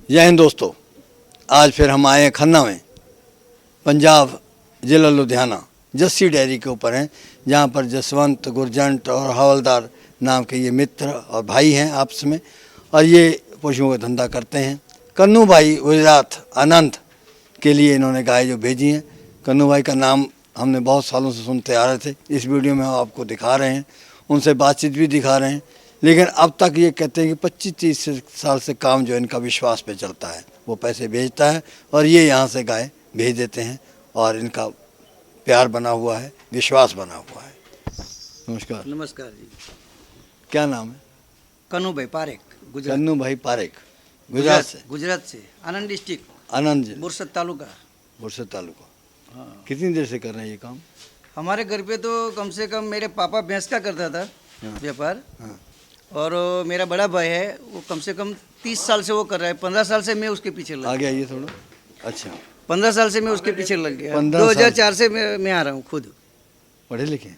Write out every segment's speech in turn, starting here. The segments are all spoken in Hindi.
जय हिंद दोस्तों, आज फिर हम आए हैं खन्ना में, पंजाब जिला लुधियाना। जस्सी डेयरी के ऊपर हैं, जहाँ पर जसवंत, गुरजंट और हवलदार नाम के ये मित्र और भाई हैं आपस में, और ये पशुओं का धंधा करते हैं। कन्नू भाई गुजरात आनंद के लिए इन्होंने गाय जो भेजी हैं। कन्नू भाई का नाम हमने बहुत सालों से सुनते आ रहे थे, इस वीडियो में हम आपको दिखा रहे हैं, उनसे बातचीत भी दिखा रहे हैं। लेकिन अब तक ये कहते हैं कि 25-30 साल से काम जो इनका विश्वास पे चलता है, वो पैसे भेजता है और ये यहाँ से गाय भेज देते हैं, और इनका प्यार बना हुआ है, विश्वास बना हुआ है। नमस्कार। नमस्कार जी। क्या नाम है? कन्नू भाई पारेख, गुजरात। कन्नू भाई पारेख, गुजरात से। आनंद डिस्ट्रिक्ट, आनंद जिला, बुरसत तालुका। बुरसत तालुका। हाँ। कितनी देर से कर रहे हैं ये काम? हमारे घर पे तो कम से कम मेरे पापा भैंस का करता था व्यापार, हाँ। और मेरा बड़ा भाई है, वो कम से कम 30 साल से वो कर रहा है। 15 साल से मैं उसके पीछे लग आगे आइए थोड़ा। अच्छा, 15 साल से मैं उसके पीछे लग गया। 15 साल। 2004 से मैं आ रहा हूँ खुद। पढ़े लिखे?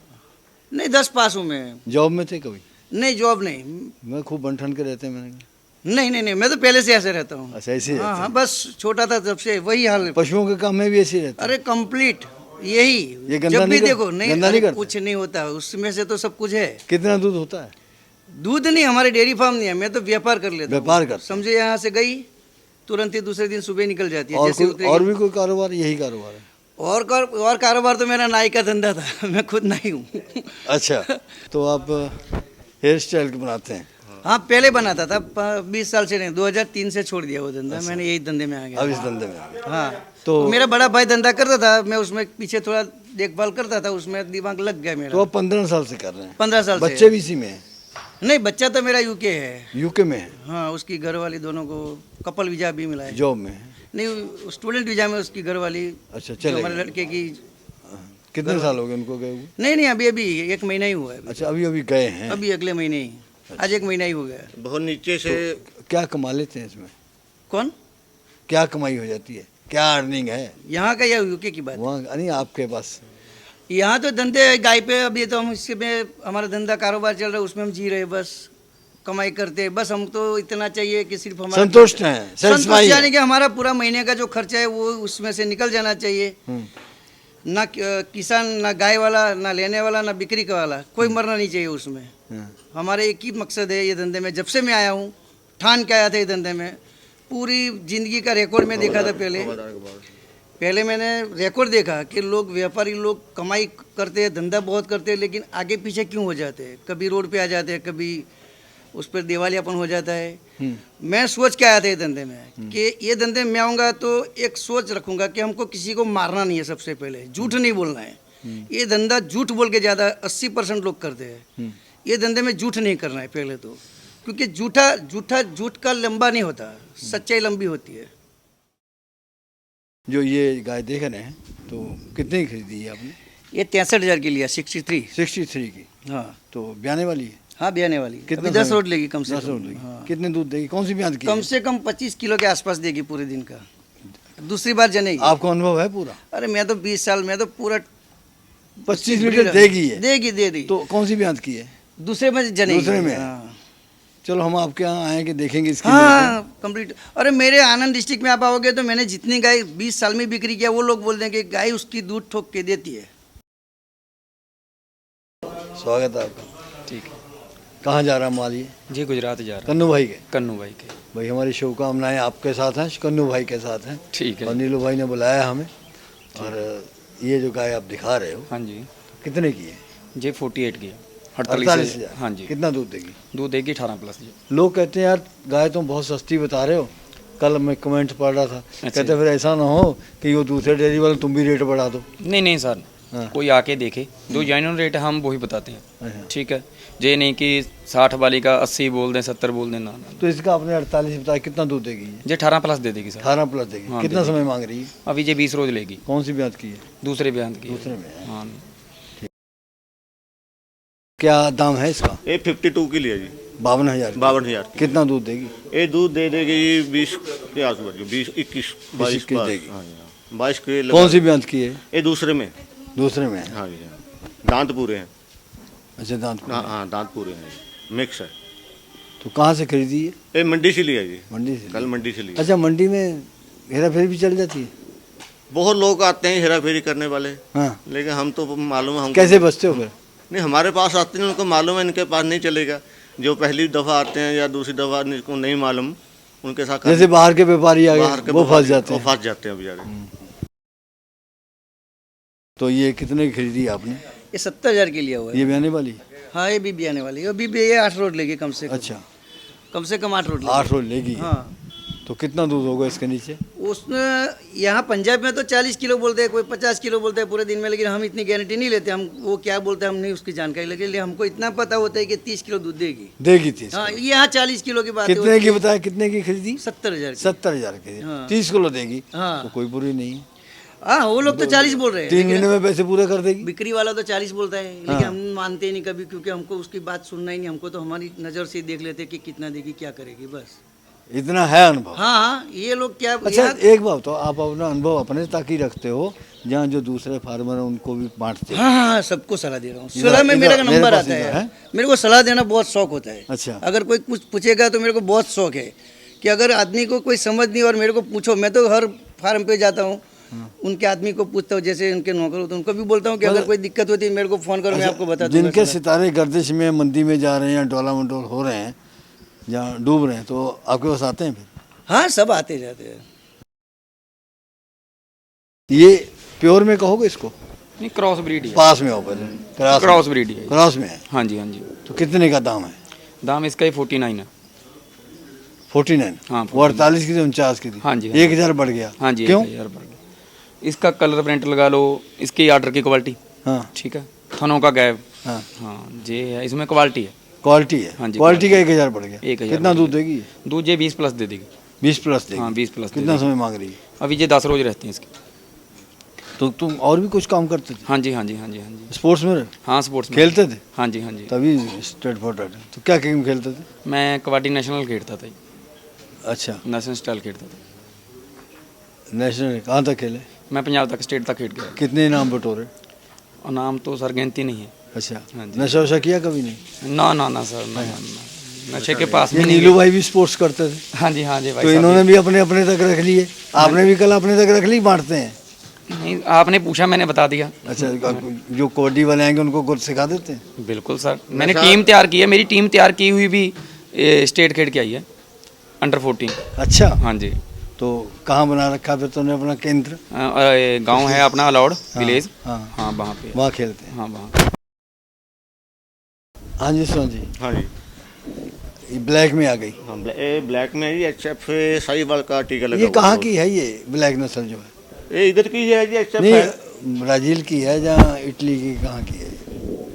नहीं, 10 पास हूँ मैं। जॉब में थे कभी? नहीं, जॉब नहीं। मैं खूब बन ठन के रहते हैं, मैंने कहा। नहीं, मैं तो पहले से ऐसे रहता हूँ। अच्छा, ऐसे ही रहते हाँ, बस छोटा था तब से वही हाल है। पशुओं के काम में भी ऐसे ही रहते हैं? अरे कंप्लीट यही। ये गंदा जब भी नहीं कर- देखो गंदा नहीं करते? कुछ नहीं होता, उसमें से तो सब कुछ है। कितना दूध होता है? दूध नहीं, हमारे डेयरी फार्म नहीं है, मैं तो व्यापार कर लेता हूँ। व्यापार करते हैं। समझे, यहाँ से गई तुरंत ही दूसरे दिन सुबह निकल जाती है। और जैसे कोई उतरेगी। और भी कोई कारोबार? यही कारोबार है? और कारोबार तो मेरा नाई का धंधा था। मैं खुद नाई हूँ। अच्छा, तो आप हेयर स्टाइल के बनाते हैं? हाँ, पहले बनाता था 20 साल से नहीं, 2003 से छोड़ दिया वो धंधा। मैंने यही धंधे में आ अब गया। इस धंधे में आ गए। हाँ, तो तो मेरा बड़ा भाई धंधा करता था, मैं उसमें पीछे थोड़ा देखभाल करता था, उसमें दिमाग लग गया तो मेरा। आप 15 साल से कर रहे हैं? 15 साल से। बच्चे भी इसी में हैं? नहीं, बच्चा तो मेरा यूके है। यूके में है? हाँ, उसकी घरवाली दोनों को कपल वीजा भी मिला है। जॉब में है? नहीं, स्टूडेंट वीजा में उसकी घरवाली। अच्छा, जो चले हमारे गए। लड़के की। कितने साल हो गए उनको गए हुए? नहीं, अभी 1 महीना ही हुआ है। अच्छा, अभी अभी गए हैं? अभी अगले महीने ही। आज 1 महीना ही हो गया। बहुत नीचे से। क्या कमा लेते हैं इसमें? कौन? क्या कमाई हो जाती है? क्या अर्निंग है यहाँ का या यूके की बात? वहाँ? नहीं, आपके पास। यहाँ तो धंधे गाय पे, अभी तो हम इसके में हमारा धंधा कारोबार चल रहा है, उसमें हम जी रहे, बस कमाई करते हैं। बस हम तो इतना चाहिए कि सिर्फ हमारा संतुष्ट हैं, संतुष्ट, satisfy यानी हैं। कि हमारा पूरा महीने का जो खर्चा है वो उसमें से निकल जाना चाहिए। ना किसान, ना गाय वाला, ना लेने वाला, ना बिक्री का वाला, कोई मरना नहीं चाहिए उसमें। हाँ। हमारे एक ही मकसद है ये धंधे में। जब से मैं आया हूँ, ठान के आया था ये धंधे में। पूरी जिंदगी का रिकॉर्ड में देखा था। पहले मैंने रिकॉर्ड देखा कि लोग, व्यापारी लोग कमाई करते हैं, धंधा बहुत करते हैं, लेकिन आगे पीछे क्यों हो जाते हैं? कभी रोड पे आ जाते हैं, कभी उस पर दिवालियापन हो जाता है। मैं सोच के आया था ये धंधे में कि ये धंधे में आऊँगा तो एक सोच रखूँगा कि हमको किसी को मारना नहीं है, सबसे पहले झूठ नहीं बोलना है। ये धंधा झूठ बोल के ज़्यादा 80% लोग करते हैं। ये धंधे में झूठ नहीं करना है पहले तो, क्योंकि झूठ का लंबा नहीं होता, सच्चाई लंबी होती है। जो ये गाय देख रहे हैं, तो कितने की खरीदी है आपने? ये 63,000 की लिया, 63। 63 की? हाँ तो ब्याने वाली है? हाँ, ब्याने वाली। कितना अभी 10 समय? रोड लेगी कम से 10 कम। रोड लेगी। हाँ। कितने दूध देगी? कौन सी ब्यान की कम है? से कम 25 किलो के आसपास देगी पूरे दिन का। दूसरी बार जनेगी। आपको अनुभव है पूरा? अरे मैं तो 20 साल में तो पूरा 25 लीटर देगी है? दे दी। तो कौन सी ब्यान की है? दूसरे में जनेगी। दूसरे में? हाँ, चलो, हम आपके यहाँ आए कि देखेंगे इसकी। हाँ कंप्लीट। अरे मेरे आनंद डिस्ट्रिक्ट में आप आओगे तो मैंने जितनी गाय 20 साल में बिक्री किया, वो लोग बोल देंगे कि गाय उसकी दूध ठोक के देती है। स्वागत है आपका। ठीक है कहाँ जा रहा माल ये? जी, गुजरात जा रहा कन्नू भाई के? कन्नू भाई के। भाई, हमारी शुभकामनाएं आपके साथ हैं, कन्नू भाई के साथ हैं। ठीक है। और नीलू भाई ने बुलाया हमें। और ये जो गाय आप दिखा रहे हो, हाँ जी, कितने की है? जी 48 की है। 48,000? हाँ जी। कितना दूध देगी? दूध देगी 18+ जी। लोग कहते हैं यार गाय तुम बहुत सस्ती बता रहे हो। कल मैं कमेंट पढ़ रहा था, कहते फिर ऐसा ना हो कि वो दूसरे डेयरी वाले तुम भी रेट बढ़ा दो। नहीं सर, हाँ। कोई आके देखे, जो जेन्युइन रेट है हम वही बताते हैं। अच्छा। ठीक है, ये नहीं कि 60 वाली का 80 बोल दें, 70 बोल दें, ना। तो इसका आपने 48 बताया, कितना दूध देगी ये? जी 18+ दे देगी सर। 18+ देगी। हाँ, कितना देगी। समय मांग रही है? अभी ये 20 रोज लेगी। कौन सी ब्याज की है? दूसरे बयान की। दूसरे में है। हाँ। क्या दाम है इसका? ये 52 की लिया जी। 52,000? 52,000 की। कितना दूध देगी? ये दूध दे देगी 20 के आसपास, 20, 21, 22 21 देगी। हाँ जी, हाँ। 22 के कौन सी ब्याज की है? ये दूसरे में। दूसरे में है? हाँ जी, हाँ। दांत पूरे हैं। अच्छा, दांत हाँ हाँ, दांत पूरे हैं, मिक्स है। तो कहाँ से खरीदी है? ये मंडी से लिया जी, मंडी से। कल मंडी से लिया। अच्छा, मंडी में हेरा फेरी भी चल जाती है? बहुत लोग आते हैं हेरा फेरी करने वाले, हाँ। लेकिन हम तो मालूम है हमको। कैसे बचते हो फिर? नहीं, हमारे पास आते हैं, उनको मालूम है इनके पास नहीं चलेगा। जो पहली दफ़ा आते हैं या दूसरी दफ़ा जिनको नहीं मालूम, उनके साथ जैसे बाहर के व्यापारी आ बाहर गए के वो फंस जाते वो हैं। फंस जाते हैं बेचारे। तो ये कितने की खरीदी आपने? ये 70,000 की लिया हुआ है। ये भी आने वाली है? हाँ, ये भी आने वाली है। अभी भी ये 8 रोड लेगी कम से कम। अच्छा, कम से कम 8 रोड लेगी। 8 रोज लेगी। हाँ, तो कितना दूध होगा इसके नीचे? उसमें यहाँ पंजाब में तो 40 किलो बोलते हैं, कोई 50 किलो बोलते हैं पूरे दिन में, लेकिन हम इतनी गारंटी नहीं लेते। हम वो क्या बोलते हैं हम नहीं उसकी जानकारी लगे, लेकिन हमको इतना पता होता है कि 30 किलो दूध देगी। देगी 30? हाँ, यहाँ 40 किलो की बात है। कितने की बताया? कितने की खरीदी? 70,000 की। 70,000 की। हाँ। 30 किलो देगी हाँ। तो कोई बुरी नहीं है। हाँ, वो लोग तो 40 बोल रहे हैं, 3 लेकिन महीने में पैसे पूरे कर देगी। बिक्री वाला तो 40 बोलता है, लेकिन हाँ। हम मानते ही नहीं कभी, क्योंकि हमको उसकी बात सुनना ही नहीं। हमको तो हमारी नज़र से ही देख लेते कि कितना देगी, क्या करेगी, बस। इतना है अनुभव? हाँ हाँ, ये लोग क्या अच्छा, यहाँ- एक बात तो आप अपना अनुभव अपने तक ही रखते हो, जहाँ जो दूसरे फार्मर हैं उनको भी बांटते हो? हाँ हाँ, सबको सलाह दे रहा हूँ। इधर- सलाह में मेरा इधर- नंबर मेरे पास आता इधर है। है? मेरे को सलाह देना बहुत शौक होता है। अच्छा। अगर कोई कुछ पूछेगा तो मेरे को बहुत शौक है कि अगर आदमी को कोई समझ नहीं और मेरे को पूछो, मैं तो हर फार्म पे जाता हूँ, उनके आदमी को पूछता हूँ, जैसे उनके नौकर होते हैं उनको भी बोलता हूँ कि अगर कोई दिक्कत होती है मेरे को फ़ोन करो, मैं आपको बता दूंगा। जिनके सितारे गर्दिश में मंदी में जा रहे हैं या डोला मंडोल हो रहे हैं, जहाँ डूब रहे हैं, तो आपके पास आते हैं फिर? हाँ, सब आते जाते हैं। ये प्योर में कहोगे इसको? नहीं, क्रॉस ब्रीड है। पास में हो पहले। क्रॉस ब्रीड है। क्रॉस में है। हाँ जी, हाँ जी। तो कितने का दाम है? दाम इसका ही 49 है। 49? हाँ, वो 48 की थी, 49 की थी। हाँ जी, हाँ 1000 बढ़ गया। हाँ जी, क्यों? 1000 बढ़ गया। इसका कलर प्रिंट लगा लो, इसकी आर्डर की क्वालिटी, हाँ ठीक है, थनों का गैप, हाँ, हाँ ये है, इसमें क्वालिटी है। क्वालिटी है। हाँ जी, क्वालिटी का 1000 बढ़ गया। 1000 कितना बढ़ दूध गया। देगी ये? दूध ये 20 प्लस दे देगी। 20 प्लस देगी? हाँ, 20 प्लस दे कितना देगी। समय मांग रही है? अभी ये 10 रोज रहते हैं इसके। तो तुम और भी कुछ काम करते थे? हाँ जी, हाँ जी, हाँ जी, हाँ जी। स्पोर्ट्स में रहे? हाँ, स्पोर्ट्स में। खेलते थे? हाँ जी, हाँ जी। तभी स्टेट फॉरवर्ड। तो क्या गेम खेलते थे? मैं कबड्डी नेशनल खेलता था, अच्छा, नेशनल स्टाइल खेलता था। नेशनल कहाँ तक खेले? मैं पंजाब तक, स्टेट तक खेल गया। कितने इनाम बटोरे? और नाम तो सर गिनती नहीं है। अच्छा, हाँ जी। नशा वशा किया कभी नहीं? ना ना ना सर, ना ना, नशे के पास ये में नहीं नीलू गए। भाई भी स्पोर्ट्स करते थे, हाँ जी, हाँ जी भाई तो साहब इन्होंने भी अपने अपने तक रख लिए। आपने भी कल अपने तक रख ली, बांटते हैं? नहीं, आपने पूछा, मैंने बता दिया। अच्छा, जो कबड्डी वाले आएंगे उनको गुर सिखा देते हैं? बिल्कुल सर, मैंने टीम तैयार की है, मेरी टीम तैयार की हुई भी स्टेट खेल के आई है, अंडर 14। अच्छा, हाँ जी। तो कहाँ बना रखा फिर तुमने अपना केंद्र? गांव है अपना अलाउड विलेज। हाँ। हाँ, वहाँ पे। वहाँ खेलते हैं? हाँ, वहाँ। हाँ जी, सुन जी, हाँ जी, ये ब्लैक में आ गई। हाँ ये ब्लैक में है जी, HF साहिवाल का टीका लगा ये हुआ कहाँ है। की है ये ब्लैक नस्ल जो है? ये इधर की है जी, HF है। नहीं, ब्राजील की है जहाँ इटली की, कहाँ की है?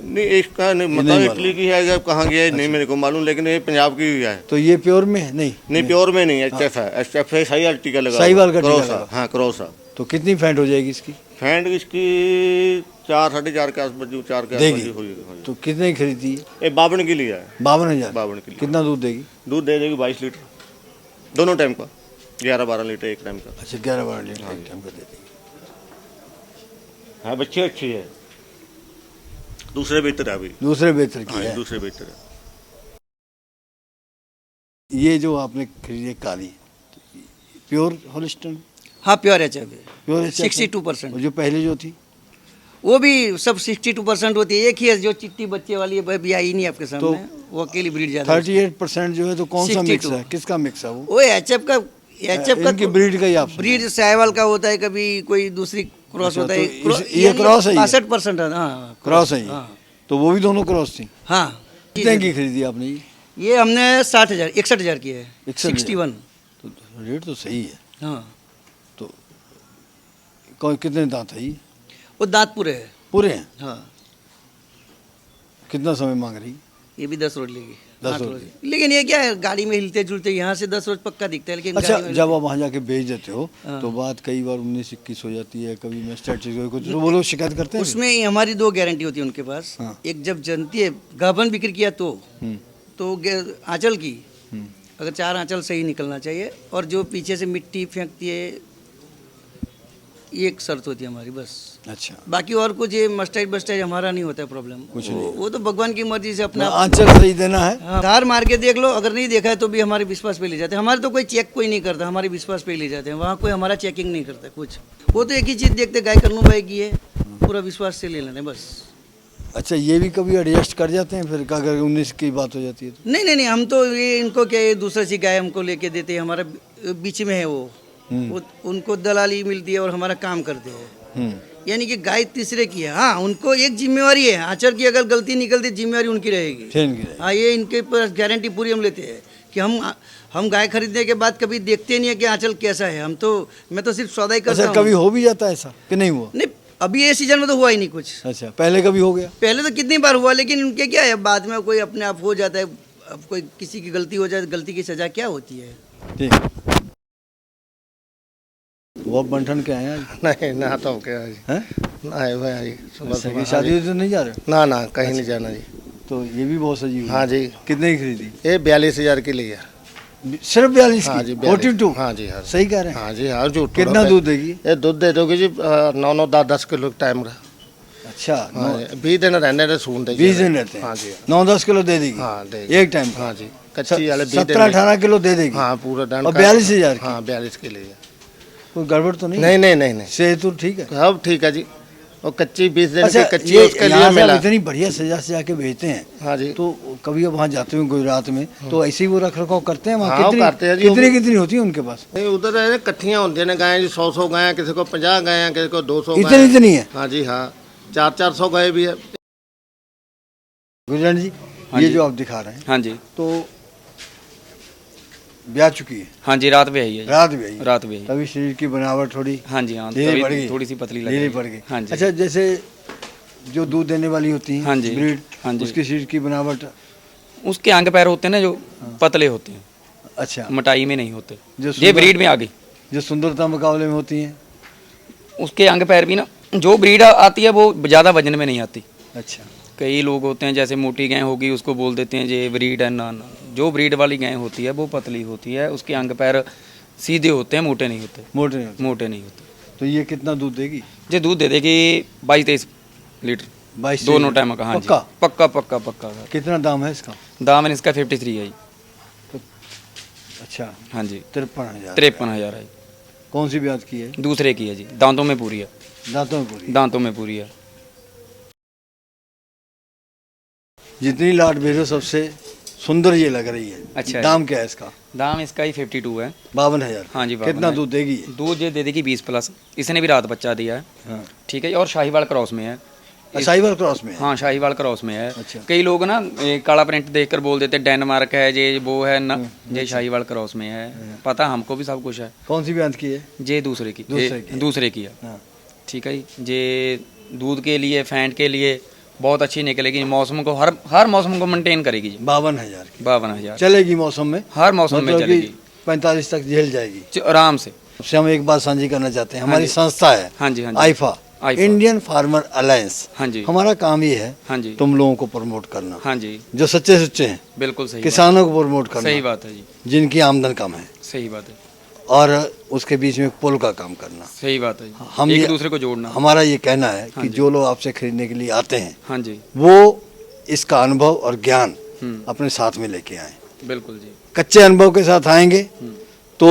नहीं, इसका नहीं नहीं मतलब मालूम। इटली की है या कहाँ की है नहीं मेरे को मालूम, लेकिन ये पंजाब की ही है। तो ये प्योर में है? नहीं नहीं, प्योर में नहीं, HF है। HF है साहिवाल टीका लगा हुआ। साहिवाल का टीका क्रॉस है, लगा। हाँ क्रॉस है। तो कितनी फैंट हो जाएगी इसकी? फैंड इसकी 4 साढ़े 4 के आसपास, जो 4 के आसपास देगी? ही होगी। हाँ जी। तो कितने की खरीदी है? ये 52 के लिए है। 52,000? 52 के लिए कितना दूध देगी? दूध दे देगी 22 लीटर दोनों टाइम का, 11-12 लीटर एक टाइम का। अच्छा, 11-12 लीटर एक टाइम का दे देगी। हाँ, बच्ची अच्छी है, दूसरे बेहतर है अभी। दूसरे बेहतर की हाँ, है? दूसरे बेहतर है। ये जो आपने खरीदी काली, प्योर होलिस्टन? हाँ, प्योर HF है। प्योर 62%। जो पहले जो थी वो भी सब 62% होती है। एक ही है जो चिट्टी बच्चे वाली है, अभी आई नहीं आपके सामने, वो अकेली ब्रीड ज्यादा है। 38% जो है, तो कौन सा मिक्स 62 है? किसका मिक्स है वो? वो HF का, इनकी ब्रीड का ही आप सुनाइए। ब्रीड साहिवाल का होता है, कभी कोई दूसरी क्रॉस अच्छा, होता तो है। ये क्रॉस है ये? 65% है। हाँ, क्रॉस है ये? हाँ, तो वो भी दोनों क्रॉस थी? हाँ। कितने की खरीदी आपने ये? ये हमने 60,000 61,000 की है। 61,000? 61। तो रेट तो सही है। हाँ, तो कितने दांत है ये? वो दांत पूरे है। पूरे हैं? हाँ, कितना समय मांग रही? ये भी 10 रोज लेगी। 10 8 रोज रोज। लेकिन ये क्या है, गाड़ी में हिलते जुलते यहाँ से 10 रोज पक्का दिखता है, लेकिन अच्छा, गाड़ी में जब आप वहाँ जाके बेच देते हो हाँ। तो बात कई बार 19-21 हो जाती है, कभी मैं स्टैटिस्टिक्स कुछ, तो वो लोग शिकायत करते हैं? उसमें ही हमारी 2 गारंटी होती है उनके पास। हाँ। एक जब जनती है गाभन बिक्री किया तो आंचल की, हम्म। अगर 4 आंचल सही निकलना चाहिए, और जो पीछे से मिट्टी फेंकती है ये एक शर्त होती है हमारी बस। अच्छा, बाकी और कुछ ये मस्टाइज बस्टाइज हमारा नहीं होता है प्रॉब्लम, कुछ नहीं। वो तो भगवान की मर्जी से अपना आंचल सही देना है। हाँ, धार मार के देख लो, अगर नहीं देखा है तो भी हमारे विश्वास पे ले जाते हैं। हमारे तो कोई चेक कोई नहीं करता, हमारे विश्वास पे ले जाते हैं, वहाँ कोई हमारा चेकिंग नहीं करता कुछ। वो तो एक ही चीज़ देखते, गाय कन्नू भाई की है, पूरा विश्वास से ले लेना बस। अच्छा, ये भी कभी एडजस्ट कर जाते हैं फिर अगर 19 की बात हो जाती है तो? नहीं, हम तो ये इनको क्या, ये दूसरा सी गाय हमको लेके देते हैं, हमारा बीच में है वो उनको दलाली मिलती है और हमारा काम करते हैं। यानी कि गाय तीसरे की है। हाँ, उनको एक जिम्मेवारी है, आचर की अगर गलती निकलती जिम्मेवारी उनकी रहेगी। हाँ, ये इनके पास गारंटी पूरी हम लेते हैं कि हम गाय खरीदने के बाद कभी देखते नहीं है कि आंचल कैसा है। मैं तो सिर्फ सौदा ही करता हूँ। कभी हो भी जाता है ऐसा कि नहीं हुआ? नहीं, अभी ये सीजन में तो हुआ ही नहीं कुछ। अच्छा, पहले कभी हो गया? पहले तो कितनी बार हुआ, लेकिन उनके क्या है, बाद में कोई अपने आप हो जाता है। अब कोई किसी की गलती हो जाए, गलती की सजा क्या होती है। ठीक। वो बंठन के आए हैं आज? नहीं ना, तो क्या जी हैं? आए हुए हैं जी, सुबह अच्छा, सुबह। कि शादी तो नहीं जा रहे? ना ना, कहीं नहीं जाना जी। तो ये भी बहुत सजी हुई है। हाँ जी। कितने की खरीदी? ये 42,000 की लिया। सिर्फ 42 हाँ की? जी, 42? हाँ जी, हाँ। सही कह रहे हैं? हाँ जी, हाँ झूठ। कितना दूध देगी? ये दूध दे दोगे जी 9-9, 10-10 किलो टाइम का। अच्छा, हाँ जी, 20 दिन रहने दे, सून दे 20 दिन रहते हैं। हाँ जी, 9-10 किलो दे देगी? हाँ देगी एक टाइम? हाँ जी, कच्ची वाले 20 दिन। 17-18 किलो दे देगी? हाँ, पूरा डन। और 42,000 की? हाँ, 42 के लिए। कोई गड़बड़ तो नहीं? नहीं। सेहत तो ठीक है? अब ठीक है जी। और कच्ची 20 दिन अच्छा, की कच्ची ये उसके लिए यहाँ से मिला। आप इतनी बढ़िया सजा के भेजते हैं, हाँ जी। तो कभी अब वहाँ जाते हैं गुजरात में तो ऐसे ही वो रख रखाव करते हैं वहाँ? हाँ, करते हैं जी। कितनी होती है उनके पास? नहीं, उधर है इकट्ठियाँ होती हैं गायें जी, 100 गायें, किसी को 50 गायें, किसी को 200 इतनी है? हाँ जी, हाँ, 400 गाय भी है। गुजरात जी, हाँ ये जी। जो आप दिखा रहे हैं हाँ जी, तो ब्याह चुकी है? हाँ जी, रात में आई है जी। रात भी आई? रात में आई। तभी शरीर की बनावट थोड़ी हाँ जी, हाँ, धीरे बढ़ तभी गई? थोड़ी सी पतली लग धीरे रही बढ़ है। गई? हाँ जी। अच्छा, जैसे जो दूध देने वाली होती है हाँ जी, ब्रीड, हाँ जी। उसकी शरीर की बनावट? उसके अंग पैर होते हैं ना जो पतले होते हैं, अच्छा, मोटाई में नहीं होते। जो ये सुंदर- ब्रीड में आ गई। जो सुंदरता मुकाबले में होती है? उसके अंग पैर भी ना, जो ब्रीड आती है वो ज़्यादा वजन में नहीं आती। अच्छा, कई लोग होते हैं जैसे मोटी गाय होगी उसको बोल देते हैं ये ब्रीड है, ना ना, जो ब्रीड वाली गाय होती है वो पतली होती है, उसके अंग पैर सीधे होते हैं, मोटे नहीं होते। मोटे नहीं होते। मोटे नहीं होते। तो ये कितना दूध देगी? ये दूध दे देगी 22-23 लीटर 22 दोनों टाइम का। हाँ जी, पक्का? पक्का। कितना दाम है इसका? दाम है इसका 53 है जी। अच्छा, हाँ जी, 53,000। 53,000 है। कौन सी ब्याज की है? दूसरे की है जी, दांतों में पूरी है। दांतों में पूरी? दांतों में पूरी है। जितनी लाट भेजो सबसे सुंदर ये लग रही है। अच्छा, दाम क्या है इसका? दाम इसका ही 52 है। 52,000? हाँ जी, कितना 52,000 दूध देगी ये? दूध ये दे देगी 20+। इसने भी रात बच्चा दिया है। हाँ। ठीक है, और शाहीवाल क्रॉस में है। साहिवाल क्रॉस में है? हाँ, शाहीवाल क्रॉस में है। अच्छा। कई लोग ना काला प्रिंट देखकर बोल देते हैं डेनमार्क है ये वो है ना, ये शाहीवाल क्रॉस में है। पता हमको भी सब कुछ है। कौन सी ब्याज की है? ये दूसरे की, दूसरे की है। हाँ। ठीक है जी, ये दूध के लिए, फैंट के लिए बहुत अच्छी निकलेगी। मौसम को हर मौसम को मेंटेन करेगी जी। 52,000 की 52,000 चलेगी मौसम में? हर मौसम में मतलब कि चलेगी 45 तक झेल जाएगी आराम से। सबसे हम एक बात साझी करना चाहते हैं, हाँ हमारी जी। संस्था है हाँ जी, हाँ जी। IFA, Indian farmer alliance. हाँ जी, हमारा काम ये है हाँ जी, तुम लोगों को प्रमोट करना, हाँ जी, जो सच्चे सच्चे हैं, बिल्कुल सही किसानों को प्रमोट बात। करना, सही बात है जी, जिनकी आमदन कम है, सही बात है, और उसके बीच में पुल का काम करना। सही बात है जी। हम एक ये- दूसरे को जोड़ना। हमारा ये कहना है हाँ कि जी। जो लोग आपसे खरीदने के लिए आते हैं हाँ जी, वो इसका अनुभव और ज्ञान अपने साथ में लेके आए। बिल्कुल जी, कच्चे अनुभव के साथ आएंगे तो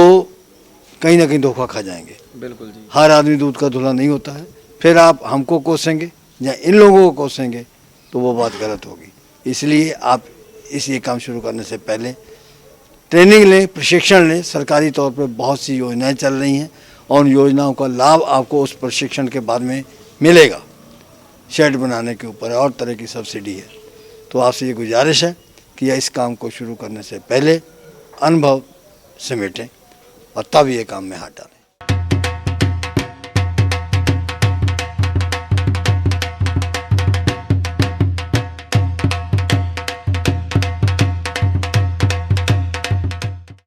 कहीं ना कहीं धोखा खा जाएंगे। बिल्कुल जी, हर आदमी दूध का धुला नहीं होता है। फिर आप हमको कोसेंगे या इन लोगों को कोसेंगे तो वो बात गलत होगी। इसलिए आप ये काम शुरू करने से पहले ट्रेनिंग लें, प्रशिक्षण लें। सरकारी तौर पर बहुत सी योजनाएं चल रही हैं और उन योजनाओं का लाभ आपको उस प्रशिक्षण के बाद में मिलेगा। शेड बनाने के ऊपर और तरह की सब्सिडी है। तो आपसे ये गुजारिश है कि इस काम को शुरू करने से पहले अनुभव समेटें और तब ये काम में हाथ डालें।